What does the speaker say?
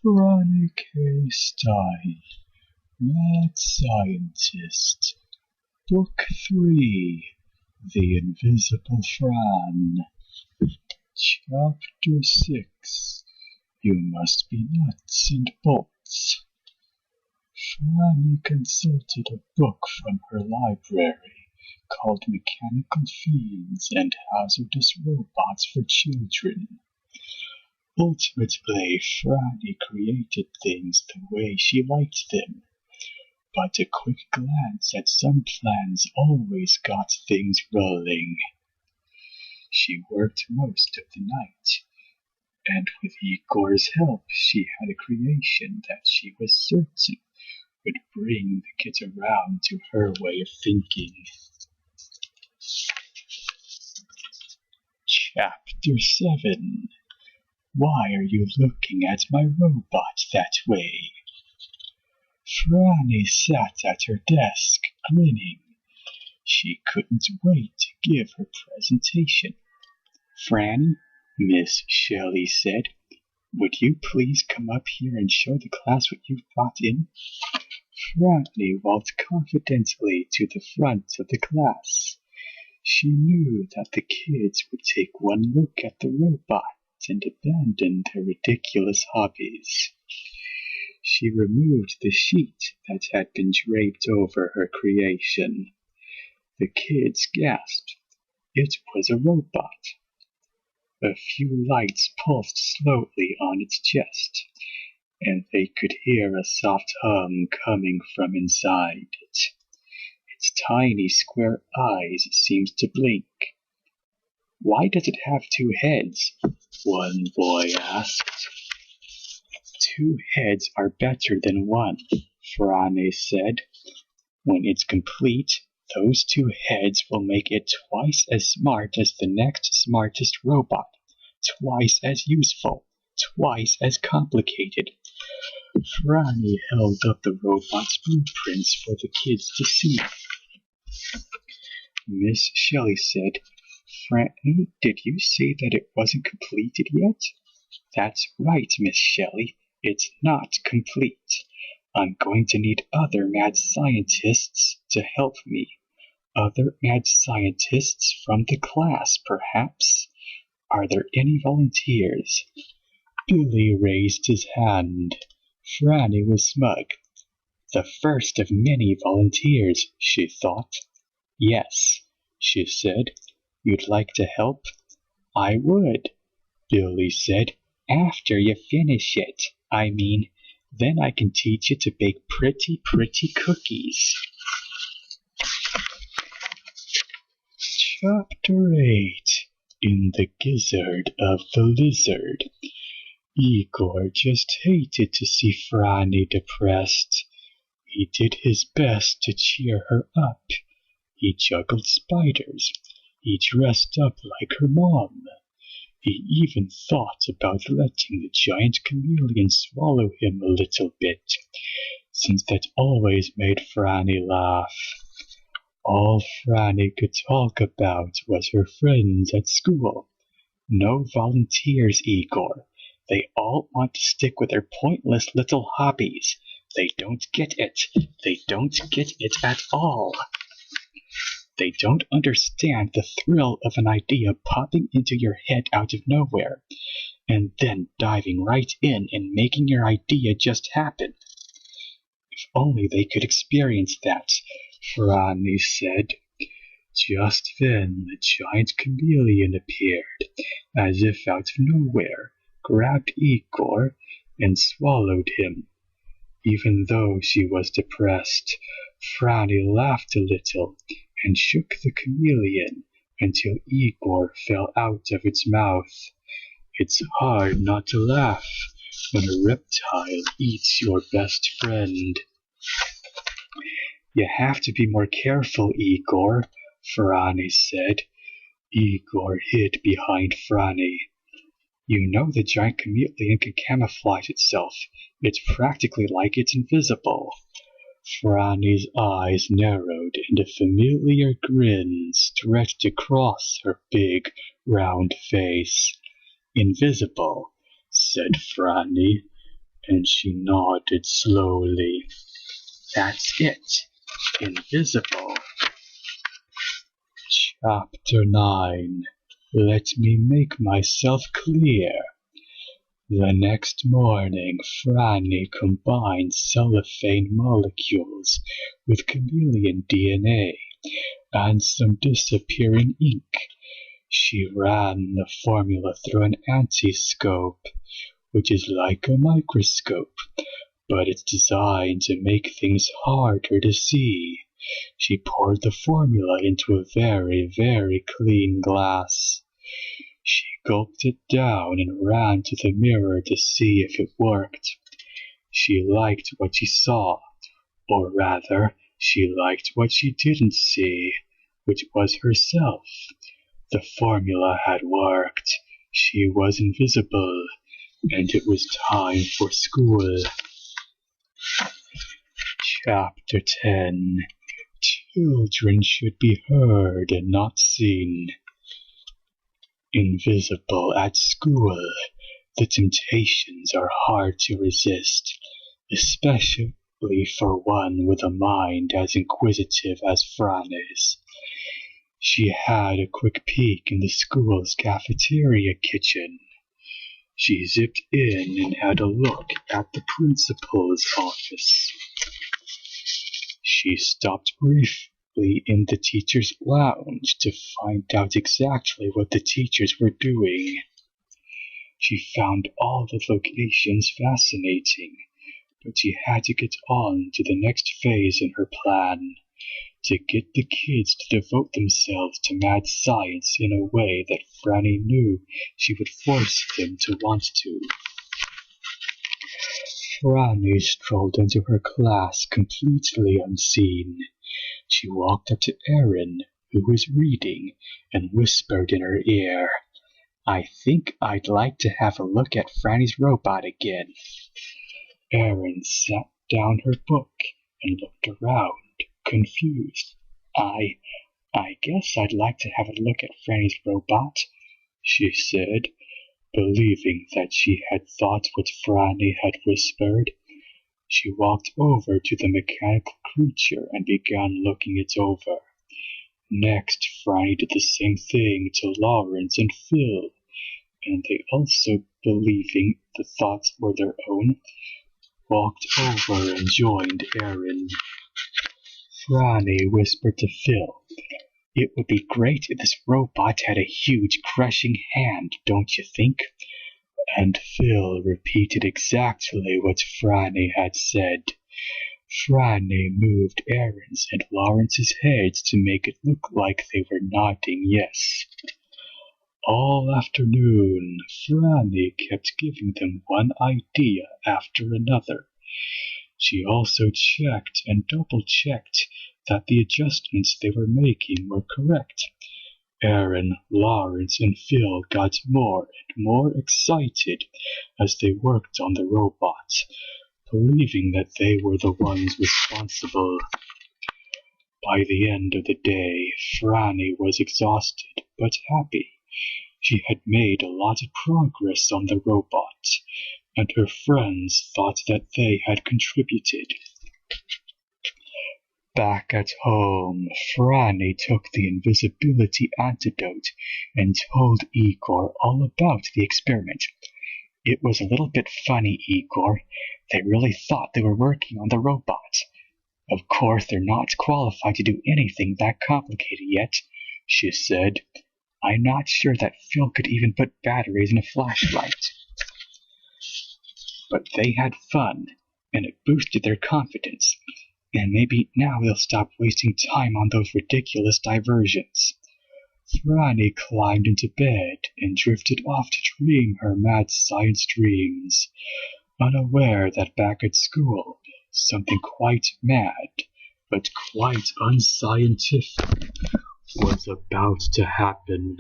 Franny K. Stein, Mad Scientist, Book 3, The Invisible Fran, Chapter 6, You Must Be Nuts and Bolts. Franny consulted a book from her library called Mechanical Fiends and Hazardous Robots for Children. Ultimately, Franny created things the way she liked them, but a quick glance at some plans always got things rolling. She worked most of the night, and with Igor's help she had a creation that she was certain would bring the kids around to her way of thinking. Chapter 7. Why are you looking at my robot that way? Franny sat at her desk, grinning. She couldn't wait to give her presentation. Franny, Miss Shelley said, would you please come up here and show the class what you've brought in? Franny walked confidently to the front of the class. She knew that the kids would take one look at the robot and abandon their ridiculous hobbies. She removed the sheet that had been draped over her creation. The kids gasped. It was a robot. A few lights pulsed slowly on its chest, and they could hear a soft hum coming from inside it. Its tiny square eyes seemed to blink. Why does it have 2 heads? One boy asked. 2 heads are better than 1, Franny said. When it's complete, those 2 heads will make it twice as smart as the next smartest robot, twice as useful, twice as complicated. Franny held up the robot's blueprints for the kids to see. Miss Shelley said, Franny, did you say that it wasn't completed yet? That's right, Miss Shelley. It's not complete. I'm going to need other mad scientists to help me. Other mad scientists from the class, perhaps? Are there any volunteers? Billy raised his hand. Franny was smug. The first of many volunteers, she thought. Yes, she said. You'd like to help? I would, Billy said. After you finish it. I mean, then I can teach you to bake pretty cookies. Chapter 8. In the Gizzard of the Lizard. Igor just hated to see Franny depressed. He did his best to cheer her up. He juggled spiders. He dressed up like her mom. He even thought about letting the giant chameleon swallow him a little bit, since that always made Franny laugh. All Franny could talk about was her friends at school. No volunteers, Igor. They all want to stick with their pointless little hobbies. They don't get it. They don't get it at all. They don't understand the thrill of an idea popping into your head out of nowhere, and then diving right in and making your idea just happen. If only they could experience that, Franny said. Just then the giant chameleon appeared, as if out of nowhere, grabbed Igor, and swallowed him. Even though she was depressed, Franny laughed a little and shook the chameleon until Igor fell out of its mouth. It's hard not to laugh when a reptile eats your best friend. You have to be more careful, Igor, Franny said. Igor hid behind Franny. You know the giant chameleon can camouflage itself. It's practically like it's invisible. Franny's eyes narrowed and a familiar grin stretched across her big, round face. Invisible, said Franny, and she nodded slowly. That's it. Invisible. Chapter 9. Let me make myself clear. The next morning, Franny combined cellophane molecules with chameleon DNA and some disappearing ink. She ran the formula through an anti-scope, which is like a microscope, but it's designed to make things harder to see. She poured the formula into a very, very clean glass. She gulped it down and ran to the mirror to see if it worked. She liked what she saw, or rather, she liked what she didn't see, which was herself. The formula had worked. She was invisible, and it was time for school. Chapter 10. Children should be heard and not seen. Invisible at school, the temptations are hard to resist, especially for one with a mind as inquisitive as Franny's. She had a quick peek in the school's cafeteria kitchen. She zipped in and had a look at the principal's office. She stopped briefly in the teacher's lounge to find out exactly what the teachers were doing. She found all the locations fascinating, but she had to get on to the next phase in her plan, to get the kids to devote themselves to mad science in a way that Franny knew she would force them to want to. Franny strolled into her class completely unseen. She walked up to Erin, who was reading, and whispered in her ear, "I think I'd like to have a look at Franny's robot again." Erin set down her book and looked around, confused. I guess I'd like to have a look at Franny's robot," she said, believing that she had thought what Franny had whispered. She walked over to the mechanical creature and began looking it over. Next, Franny did the same thing to Lawrence and Phil, and they also, believing the thoughts were their own, walked over and joined Erin. Franny whispered to Phil, "It would be great if this robot had a huge crushing hand, don't you think?" And Phil repeated exactly what Franny had said. Franny moved Erin's and Lawrence's heads to make it look like they were nodding yes. All afternoon, Franny kept giving them one idea after another. She also checked and double-checked that the adjustments they were making were correct. Erin, Lawrence, and Phil got more and more excited as they worked on the robot, believing that they were the ones responsible. By the end of the day, Franny was exhausted but happy. She had made a lot of progress on the robot, and her friends thought that they had contributed. Back at home, Franny took the invisibility antidote and told Igor all about the experiment. "It was a little bit funny, Igor. They really thought they were working on the robot. Of course, they're not qualified to do anything that complicated yet," she said. "I'm not sure that Phil could even put batteries in a flashlight. But they had fun, and it boosted their confidence. And maybe now they'll stop wasting time on those ridiculous diversions." Franny climbed into bed and drifted off to dream her mad science dreams, unaware that back at school, something quite mad, but quite unscientific, was about to happen.